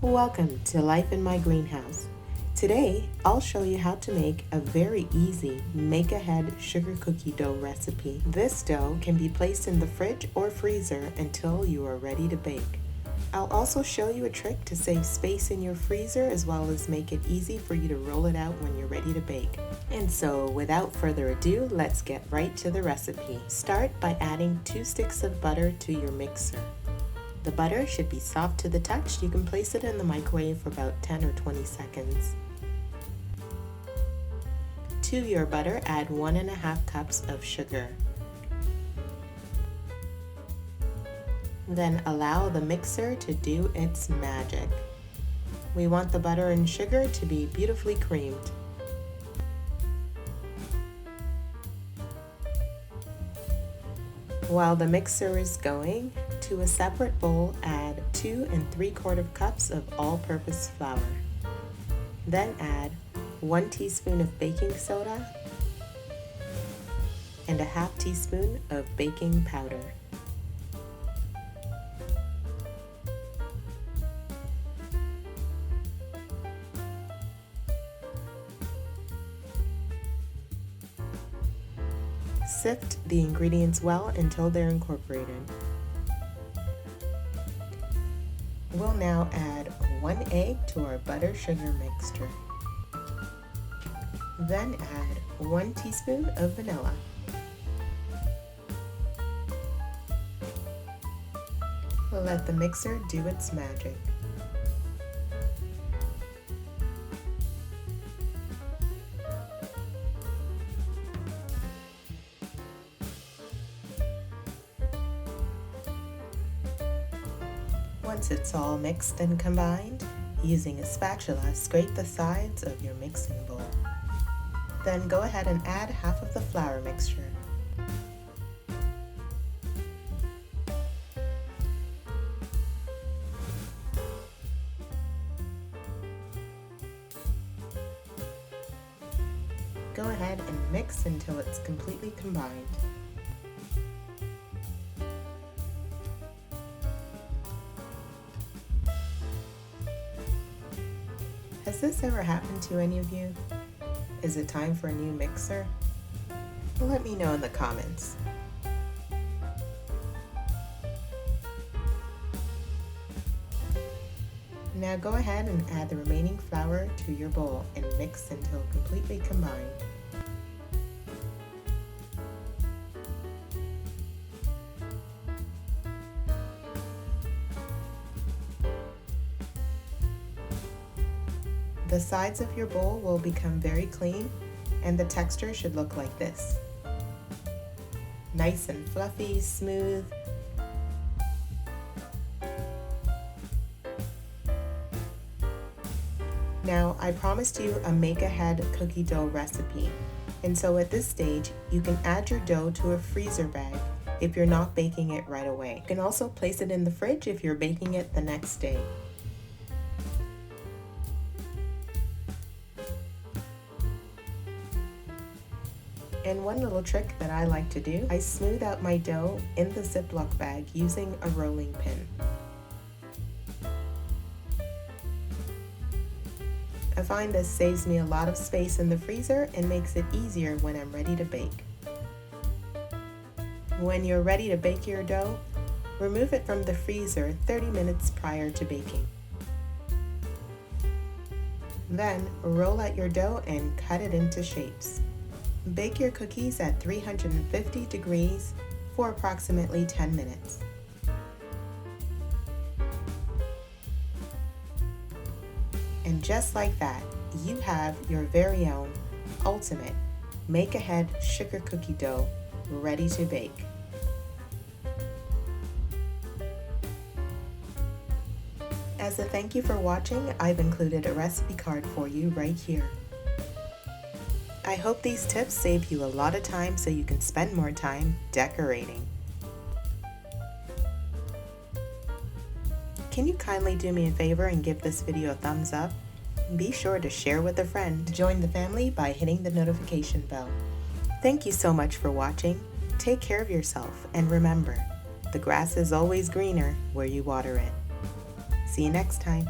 Welcome to Life in My Greenhouse. Today, I'll show you how to make a very easy make-ahead sugar cookie dough recipe. This dough can be placed in the fridge or freezer until you are ready to bake. I'll also show you a trick to save space in your freezer as well as make it easy for you to roll it out when you're ready to bake. And so, without further ado, let's get right to the recipe. Start by adding 2 sticks of butter to your mixer. The butter should be soft to the touch. You can place it in the microwave for about 10 or 20 seconds. To your butter, add 1.5 cups of sugar. Then allow the mixer to do its magic. We want the butter and sugar to be beautifully creamed. While the mixer is going, to a separate bowl, add 2 3/4 cups of all-purpose flour. Then add 1 teaspoon of baking soda and a 1/2 teaspoon of baking powder. Sift the ingredients well until they're incorporated. We'll now add 1 egg to our butter sugar mixture. Then add 1 teaspoon of vanilla. Let the mixer do its magic. Once it's all mixed and combined, using a spatula, scrape the sides of your mixing bowl. Then go ahead and add half of the flour mixture. Go ahead and mix until it's completely combined. Has this ever happened to any of you? Is it time for a new mixer? Let me know in the comments. Now go ahead and add the remaining flour to your bowl and mix until completely combined. The sides of your bowl will become very clean and the texture should look like this. Nice and fluffy, smooth. Now, I promised you a make-ahead cookie dough recipe, and so at this stage, you can add your dough to a freezer bag if you're not baking it right away. You can also place it in the fridge if you're baking it the next day. And one little trick that I like to do, I smooth out my dough in the Ziploc bag using a rolling pin. I find this saves me a lot of space in the freezer and makes it easier when I'm ready to bake. When you're ready to bake your dough, remove it from the freezer 30 minutes prior to baking. Then roll out your dough and cut it into shapes. Bake your cookies at 350 degrees for approximately 10 minutes. And just like that, you have your very own ultimate make-ahead sugar cookie dough ready to bake. As a thank you for watching, I've included a recipe card for you right here. I hope these tips save you a lot of time so you can spend more time decorating. Can you kindly do me a favor and give this video a thumbs up? Be sure to share with a friend. Join the family by hitting the notification bell. Thank you so much for watching. Take care of yourself and remember, the grass is always greener where you water it. See you next time.